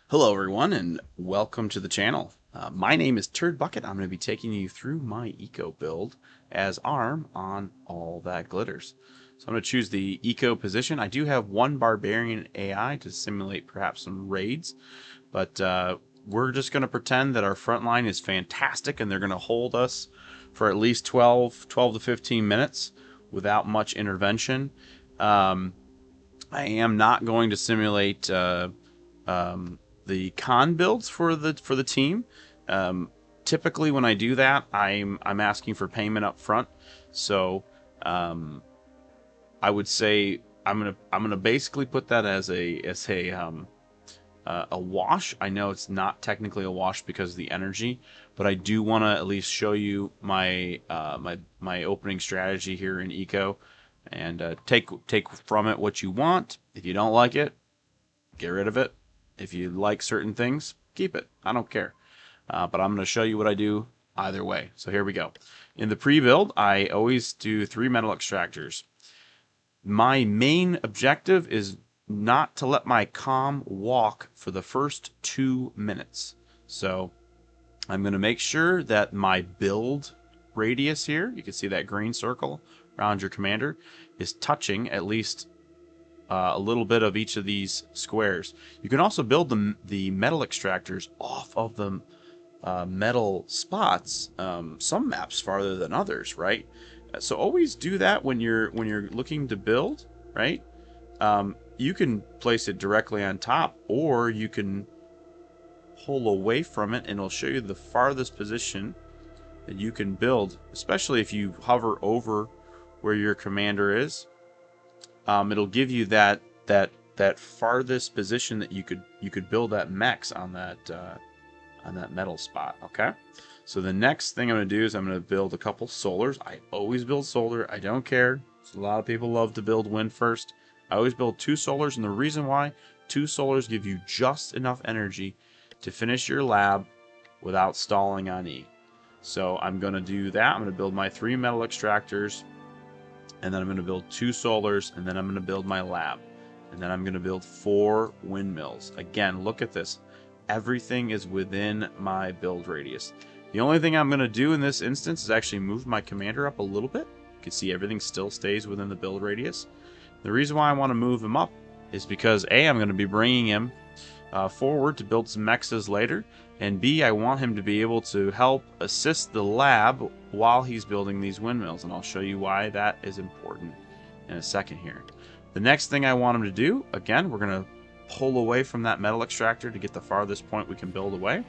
Hello everyone and welcome to the channel. My name is Turdbucket. I'm going to be taking you through my eco build as ARM on All That Glitters. So I'm going to choose the eco position. I do have one barbarian AI to simulate perhaps some raids, but we're just going to pretend that our front line is fantastic and they're going to hold us for at least 12 to 15 minutes without much intervention. I am not going to simulate the con builds for the team. Typically, when I do that, I'm asking for payment up front. So I would say I'm gonna basically put that as a wash. I know it's not technically a wash because of the energy, but I do want to at least show you my opening strategy here in eco, and take from it what you want. If you don't like it, get rid of it. If you like certain things, keep it. I don't care. But I'm going to show you what I do either way. So here we go. In the pre-build, I always do 3 metal extractors. My main objective is not to let my comm walk for the first 2 minutes. So I'm going to make sure that my build radius here, you can see that green circle around your commander, is touching at least a little bit of each of these squares. You can also build the metal extractors off of the metal spots. Some maps farther than others, right? So always do that when you're looking to build, right? You can place it directly on top, or you can pull away from it, and it'll show you the farthest position that you can build. Especially if you hover over where your commander is. It'll give you that farthest position that you could build that mechs on that metal spot. Okay, so the next thing I'm going to do is I'm going to build a couple solars. I always build solar. I don't care. So a lot of people love to build wind first. I always build 2 solars, and the reason why 2 solars give you just enough energy to finish your lab without stalling on E. So I'm going to do that. I'm going to build my 3 metal extractors, and then I'm going to build 2 solars, and then I'm going to build my lab, and then I'm going to build 4 windmills. Again, look at this. Everything is within my build radius. The only thing I'm going to do in this instance is actually move my commander up a little bit. You can see everything still stays within the build radius. The reason why I want to move him up is because A, I'm going to be bringing him forward to build some mexes later, and B, I want him to be able to help assist the lab while he's building these windmills, and I'll show you why that is important in a second here. The next thing I want him to do, again, we're going to pull away from that metal extractor to get the farthest point we can build away,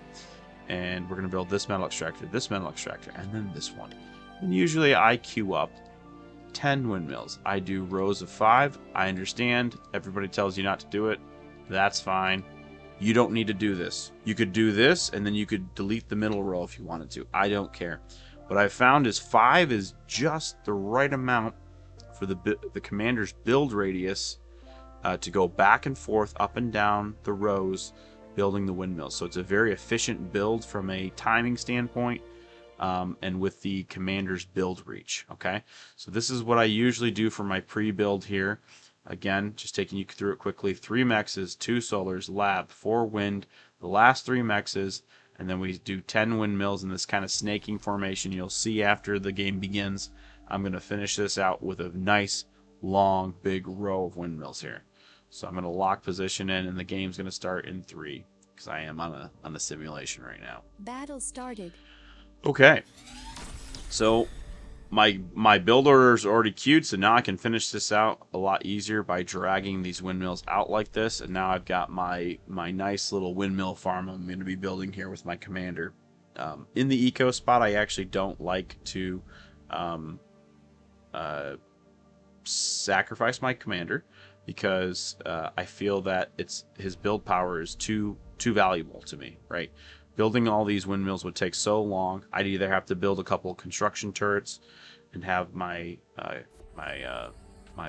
and we're going to build this metal extractor, and then this one. And usually I queue up 10 windmills. I do rows of 5. I understand everybody tells you not to do it. That's fine. You don't need to do this. You could do this, and then you could delete the middle row if you wanted to. I don't care. What I've found is 5 is just the right amount for the commander's build radius to go back and forth, up and down the rows, building the windmills. So it's a very efficient build from a timing standpoint, and with the commander's build reach. Okay, so this is what I usually do for my pre-build here. Again, just taking you through it quickly. 3 mexes, 2 solars, lab, 4 wind, the last 3 mexes, and then we do 10 windmills in this kind of snaking formation. You'll see after the game begins, I'm going to finish this out with a nice, long, big row of windmills here. So I'm going to lock position in, and the game's going to start in 3, because I am on a simulation right now. Battle started. Okay, so my build order is already queued, so now I can finish this out a lot easier by dragging these windmills out like this. And now I've got my nice little windmill farm I'm going to be building here with my commander. In the eco spot, I actually don't like to sacrifice my commander, because I feel that his build power is too valuable to me, right? Building all these windmills would take so long. I'd either have to build a couple of construction turrets and have my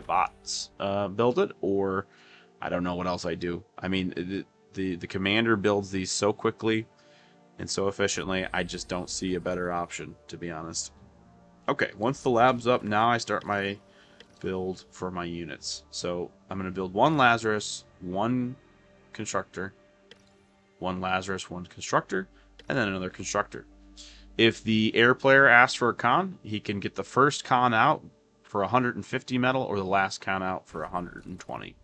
bots build it, or I don't know what else I do. I mean, the commander builds these so quickly and so efficiently. I just don't see a better option, to be honest. Okay, once the lab's up, now I start my build for my units. So I'm going to build 1 Lazarus, 1 constructor, one Lazarus, one Constructor, and then another Constructor. If the air player asks for a con, he can get the first con out for 150 metal or the last con out for 120.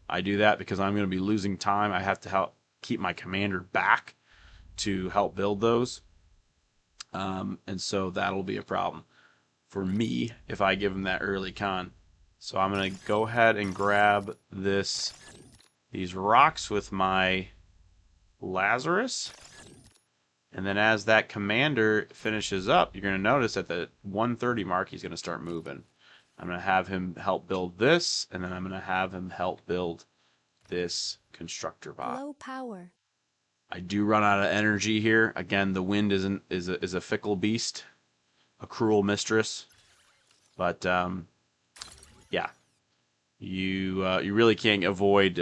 I do that because I'm going to be losing time. I have to help keep my commander back to help build those. And so that'll be a problem for me if I give him that early con. So I'm going to go ahead and grab these rocks with my Lazarus. And then as that commander finishes up, you're going to notice at the 130 mark, he's going to start moving. I'm going to have him help build this, and then I'm going to have him help build this constructor bot. Low power. I do run out of energy here. Again, the wind is a fickle beast, a cruel mistress. But yeah, you really can't avoid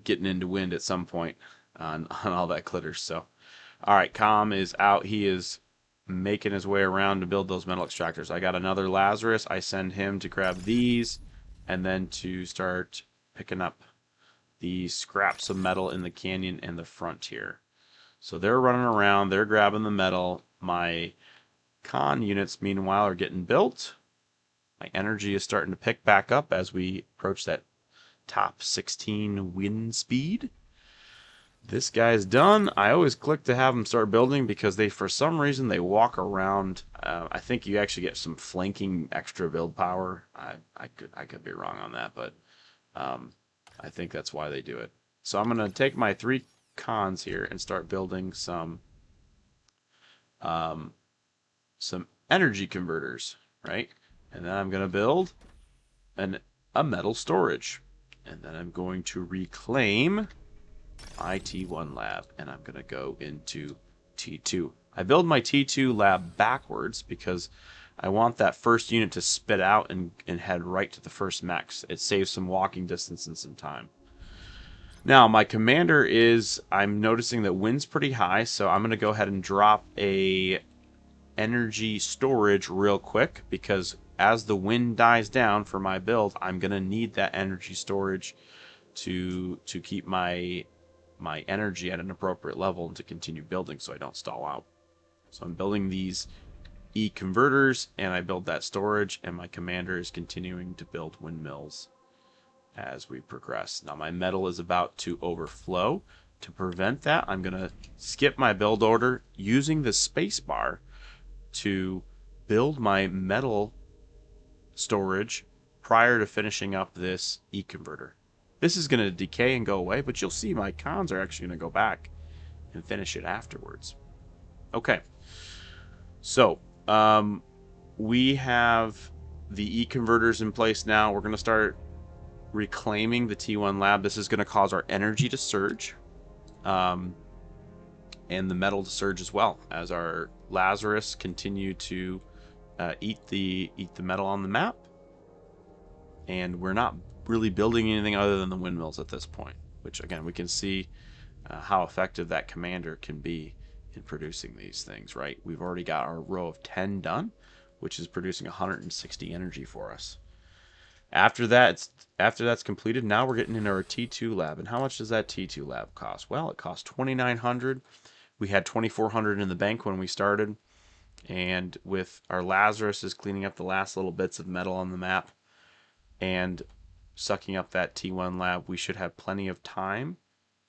getting into wind at some point on all that clitters. So, all right, Com is out. He is making his way around to build those metal extractors. I got another Lazarus. I send him to grab these, and then to start picking up the scraps of metal in the canyon and the frontier. So they're running around. They're grabbing the metal. My con units, meanwhile, are getting built. My energy is starting to pick back up as we approach that top 16 wind speed. This guy's done. I always click to have them start building because for some reason, they walk around. I think you actually get some flanking extra build power. I could be wrong on that, but I think that's why they do it. So I'm going to take my 3 cons here and start building some energy converters, right? And then I'm going to build a metal storage. And then I'm going to reclaim my T1 lab, and I'm going to go into T2. I build my T2 lab backwards because I want that first unit to spit out and head right to the first mechs. It saves some walking distance and some time. Now, my commander I'm noticing that wind's pretty high, so I'm going to go ahead and drop a energy storage real quick because as the wind dies down for my build, I'm going to need that energy storage to keep my energy at an appropriate level and to continue building so I don't stall out. So I'm building these E-converters, and I build that storage, and my commander is continuing to build windmills as we progress. Now my metal is about to overflow. To prevent that, I'm going to skip my build order using the space bar to build my metal storage prior to finishing up this E-converter. This is going to decay and go away, but you'll see my cons are actually going to go back and finish it afterwards. Okay, so we have the E-converters in place now. We're going to start reclaiming the T1 lab. This is going to cause our energy to surge and the metal to surge as well as our Lazarus continue to eat the metal on the map. And we're not really building anything other than the windmills at this point, which again we can see how effective that commander can be in producing these things, right? We've already got our row of 10 done, which is producing 160 energy for us. After that's completed, now we're getting into our T2 lab. And how much does that T2 lab cost? Well, it costs 2,900. We had 2,400 in the bank when we started. And with our Lazarus is cleaning up the last little bits of metal on the map and sucking up that T1 lab, we should have plenty of time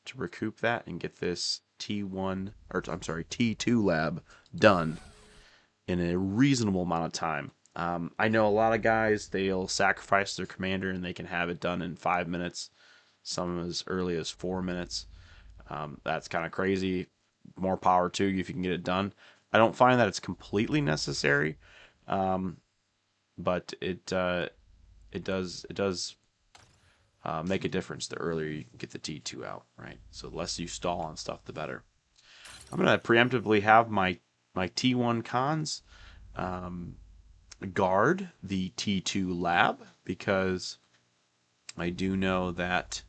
to recoup that and get this T2 lab done in a reasonable amount of time. I know a lot of guys, they'll sacrifice their commander and they can have it done in 5 minutes, some as early as 4 minutes. That's kind of crazy. More power to you if you can get it done. I don't find that it's completely necessary, but it does make a difference the earlier you can get the T2 out, right? So the less you stall on stuff, the better. I'm going to preemptively have my T1 cons guard the T2 lab because I do know that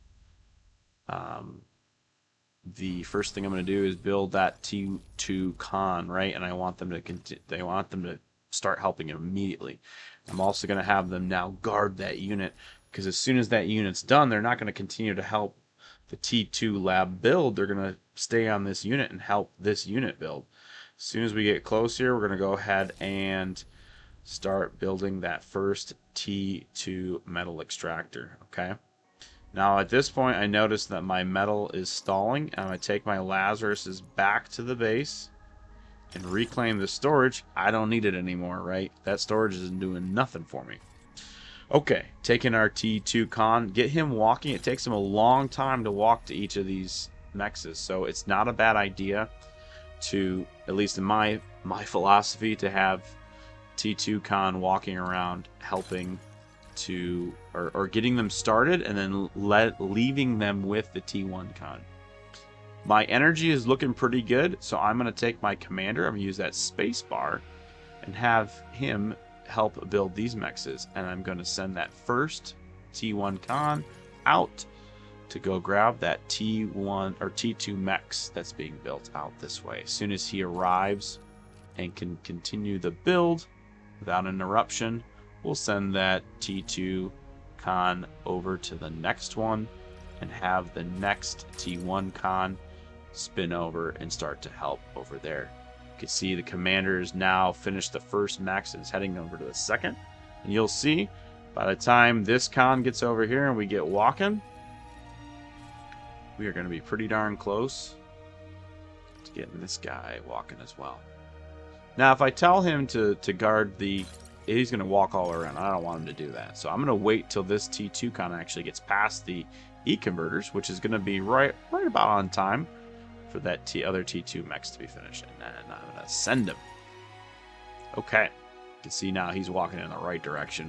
the first thing I'm going to do is build that T2 con, right? And I want them to start helping immediately. I'm also going to have them now guard that unit because as soon as that unit's done, they're not going to continue to help the T2 lab build, they're going to stay on this unit and help this unit build. As soon as we get close here, we're going to go ahead and start building that first T2 metal extractor. Okay. Now at this point, I notice that my metal is stalling. I'm going to take my Lazarus back to the base and reclaim the storage. I don't need it anymore, right? That storage isn't doing nothing for me. Okay, taking our T2 con, get him walking. It takes him a long time to walk to each of these mexes, so it's not a bad idea to, at least in my philosophy, to have T2 con walking around helping to, or getting them started and then leaving them with the T1 con. My energy is looking pretty good, so I'm going to take my commander, I'm going to use that space bar and have him help build these mexes, and I'm going to send that first T1 con out to go grab that T1 or T2 mex that's being built out this way. As soon as he arrives and can continue the build without interruption, we'll send that T2 con over to the next one and have the next T1 con spin over and start to help over there. You can see the commander is now finished the first mex and is heading over to the second. And you'll see by the time this con gets over here and we get walking, we are going to be pretty darn close to getting this guy walking as well. Now, if I tell him to guard the, he's going to walk all around. I don't want him to do that. So I'm going to wait till this T2 con actually gets past the E-converters, which is going to be right about on time for that other T2 mex to be finished. And then I'm going to send him. Okay. You can see now he's walking in the right direction.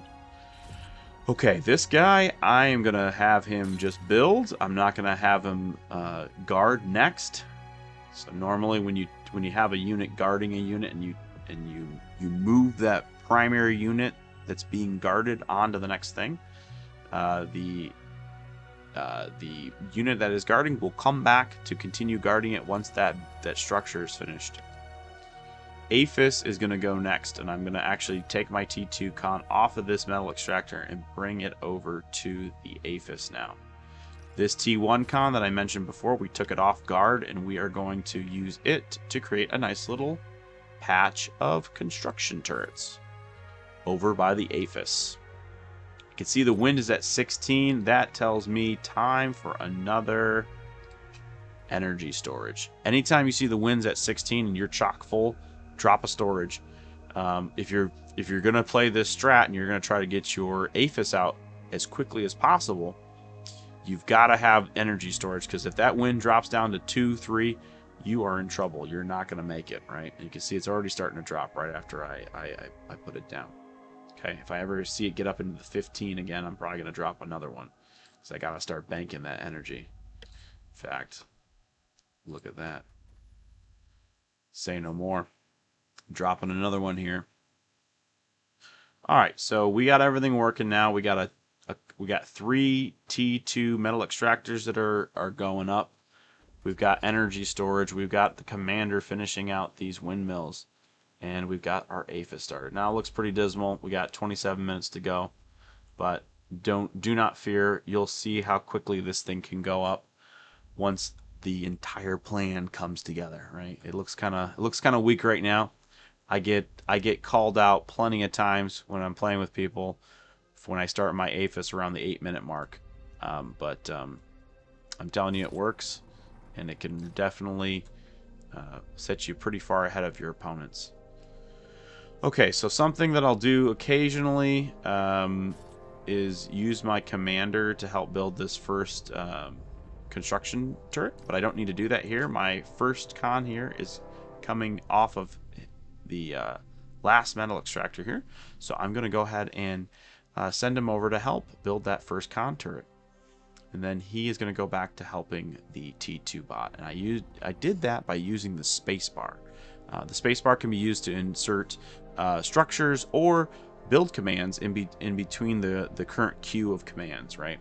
Okay, this guy, I am going to have him just build. I'm not going to have him guard next. So normally when you have a unit guarding a unit and you move that primary unit that's being guarded onto the next thing, the unit that is guarding will come back to continue guarding it once that structure is finished. AFUS is going to go next, and I'm going to actually take my T2 con off of this metal extractor and bring it over to the AFUS now. This T1 con that I mentioned before, we took it off guard, and we are going to use it to create a nice little patch of construction turrets over by the AFUS. You can see the wind is at 16. That tells me time for another energy storage. Anytime you see the wind's at 16 and you're chock full, drop a storage. If you're gonna play this strat and you're gonna try to get your AFUS out as quickly as possible, you've got to have energy storage, because if that wind drops down to 2, 3, you are in trouble. You're not gonna make it, right? And you can see it's already starting to drop right after I put it down. Okay, if I ever see it get up into the 15 again, I'm probably gonna drop another one, because I gotta start banking that energy. In fact, look at that. Say no more. Dropping another one here. All right, so we got everything working now. We got we got 3 T2 metal extractors that are going up. We've got energy storage. We've got the commander finishing out these windmills, and we've got our AFUS started. Now it looks pretty dismal. We got 27 minutes to go, but do not fear. You'll see how quickly this thing can go up once the entire plan comes together. Right? It looks kind of weak right now. I get called out plenty of times when I'm playing with people when I start my AFUS around the 8-minute mark. But I'm telling you, it works, and it can definitely set you pretty far ahead of your opponents. Okay, so something that I'll do occasionally is use my commander to help build this first construction turret, but I don't need to do that here. My first con here is coming off of the last metal extractor here, so I'm going to go ahead and send him over to help build that first con turret, and then he is going to go back to helping the T2 bot. And I did that by using the spacebar. The spacebar can be used to insert structures or build commands in between the current queue of commands, right?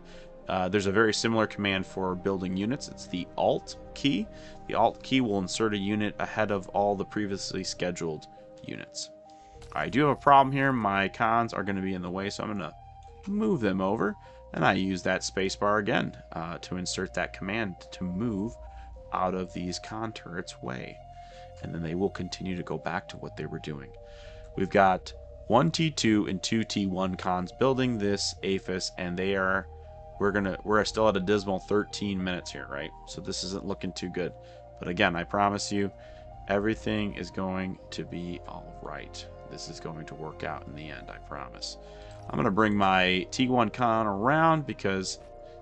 There's a very similar command for building units. It's the Alt key. The Alt key will insert a unit ahead of all the previously scheduled units. I do have a problem here. My cons are going to be in the way, so I'm going to move them over. And I use that spacebar again to insert that command to move out of these con turrets' way. And then they will continue to go back to what they were doing. We've got one T2 and two T1 cons building this AFUS, and we're still at a dismal 13 minutes here, right? So this isn't looking too good. But again, I promise you, everything is going to be all right. This is going to work out in the end, I promise. I'm going to bring my T1 con around because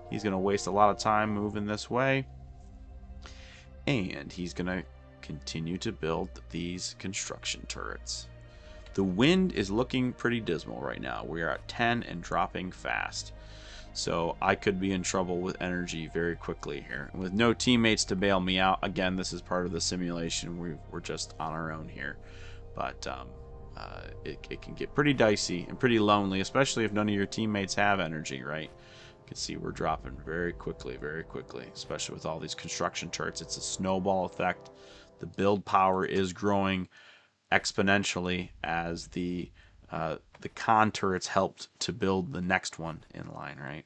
he's going to waste a lot of time moving this way. And he's going to continue to build these construction turrets. The wind is looking pretty dismal right now. We are at 10 and dropping fast. So I could be in trouble with energy very quickly here. With no teammates to bail me out, again, this is part of the simulation. We're just on our own here. But it can get pretty dicey and pretty lonely, especially if none of your teammates have energy, right? You can see we're dropping very quickly, especially with all these construction turrets. It's a snowball effect. The build power is growing exponentially as the con turrets helped to build the next one in line, right?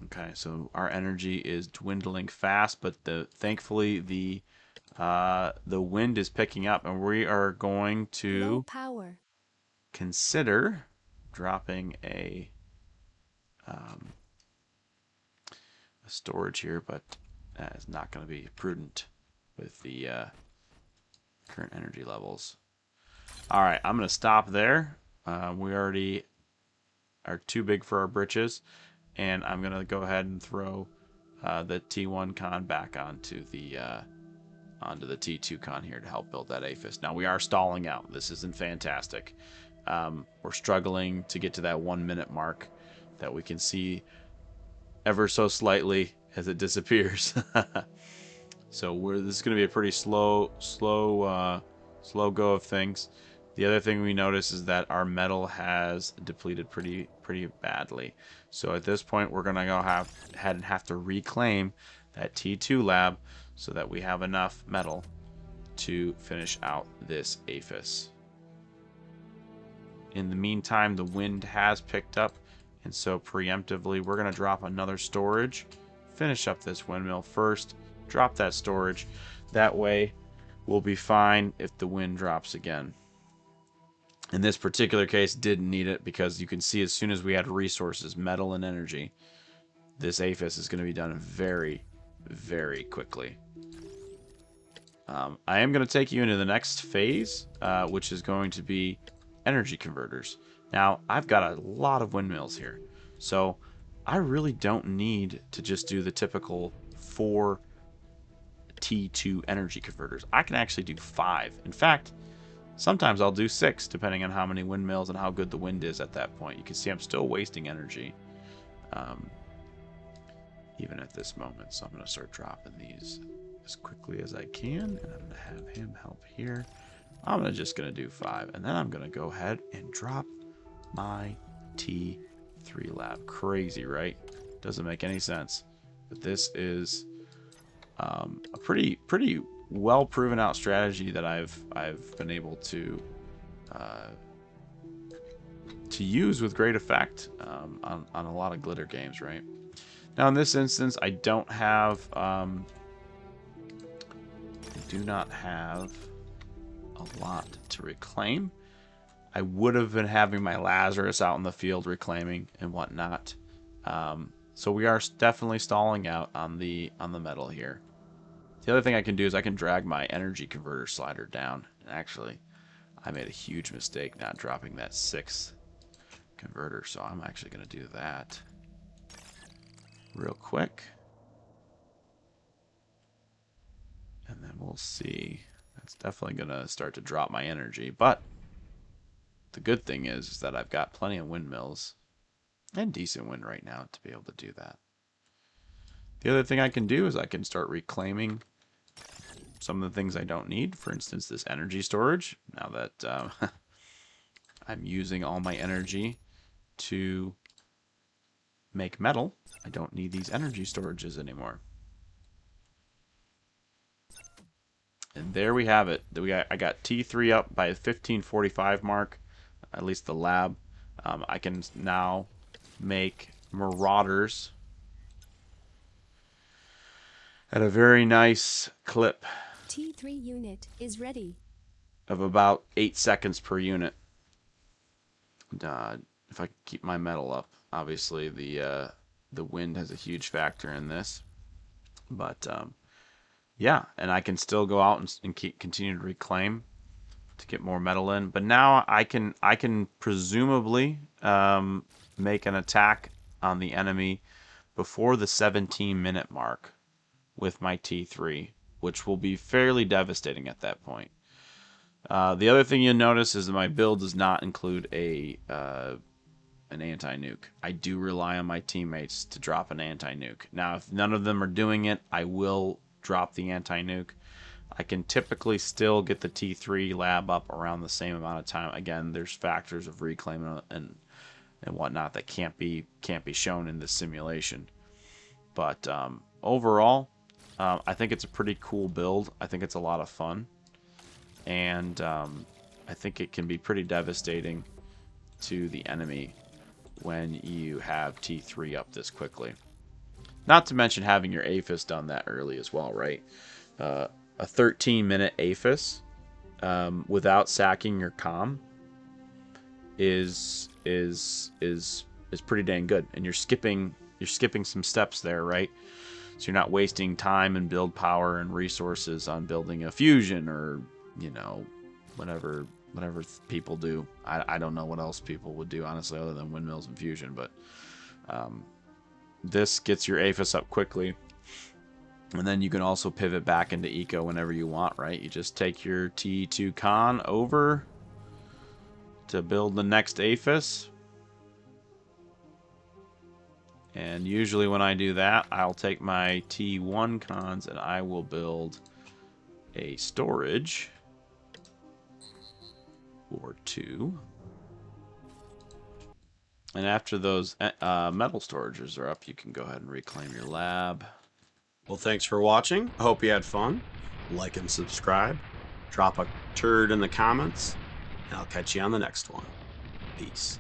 Okay, so our energy is dwindling fast, but thankfully the wind is picking up, and we are going to consider dropping a storage here, but that is not going to be prudent with the current energy levels. All right, I'm going to stop there. We already are too big for our britches, and I'm going to go ahead and throw the T1 con back onto the T2 con here to help build that AFUS. Now we are stalling out. This isn't fantastic. We're struggling to get to that 1 minute mark that we can see ever so slightly as it disappears. So this is going to be a pretty slow go of things. The other thing we notice is that our metal has depleted pretty badly. So at this point, we're going to go ahead and have to reclaim that T2 lab so that we have enough metal to finish out this AFUS. In the meantime, the wind has picked up, and so preemptively, we're going to drop another storage, finish up this windmill first, drop that storage. That way, we'll be fine if the wind drops again. In this particular case, didn't need it because you can see as soon as we had resources, metal and energy, this AFUS is going to be done very, very quickly. I am going to take you into the next phase, which is going to be energy converters. Now, I've got a lot of windmills here, so I really don't need to just do the typical 4 T2 energy converters. I can actually do 5. In fact, sometimes I'll do 6, depending on how many windmills and how good the wind is at that point. You can see I'm still wasting energy, even at this moment. So I'm going to start dropping these as quickly as I can, and I'm going to have him help here. I'm just going to do 5, and then I'm going to go ahead and drop my T3 lab. Crazy, right? Doesn't make any sense. But this is a pretty well proven out strategy that I've been able to use with great effect on a lot of glitter games, right? Now in this instance, I do not have a lot to reclaim. I would have been having my Lazarus out in the field reclaiming and whatnot. So we are definitely stalling out on the metal here. The other thing I can do is I can drag my energy converter slider down. And actually, I made a huge mistake not dropping that 6th converter, so I'm actually going to do that real quick. And then we'll see. That's definitely going to start to drop my energy, but the good thing is that I've got plenty of windmills and decent wind right now to be able to do that. The other thing I can do is I can start reclaiming some of the things I don't need. For instance, this energy storage. Now that I'm using all my energy to make metal, I don't need these energy storages anymore. And there we have it. I got T3 up by 1545 mark, at least the lab. I can now make marauders at a very nice clip T3 unit is ready. of about 8 seconds per unit. If I keep my metal up, obviously the wind has a huge factor in this, but yeah, and I can still go out and continue to reclaim to get more metal in. But now I can presumably make an attack on the enemy before the 17-minute mark with my T3, which will be fairly devastating at that point. The other thing you'll notice is that my build does not include an anti-nuke. I do rely on my teammates to drop an anti-nuke. Now, if none of them are doing it, I will drop the anti-nuke. I can typically still get the T3 lab up around the same amount of time. Again, there's factors of reclaim and whatnot that can't be shown in this simulation. But overall, I think it's a pretty cool build. I think it's a lot of fun, and I think it can be pretty devastating to the enemy when you have T3 up this quickly. Not to mention having your AFUS done that early as well, right? A 13-minute AFUS without sacking your comm is pretty dang good, and you're skipping some steps there, right? So you're not wasting time and build power and resources on building a fusion or whatever people do. I don't know what else people would do, honestly, other than windmills and fusion, but this gets your AFUS up quickly, and then you can also pivot back into eco whenever you want, right? You just take your T2 con over to build the next AFUS, and usually when I do that, I'll take my T1 cons and I will build a storage or 2. And after those metal storages are up, you can go ahead and reclaim your lab. Well, thanks for watching. I hope you had fun. Like and subscribe. Drop a turd in the comments. And I'll catch you on the next one. Peace.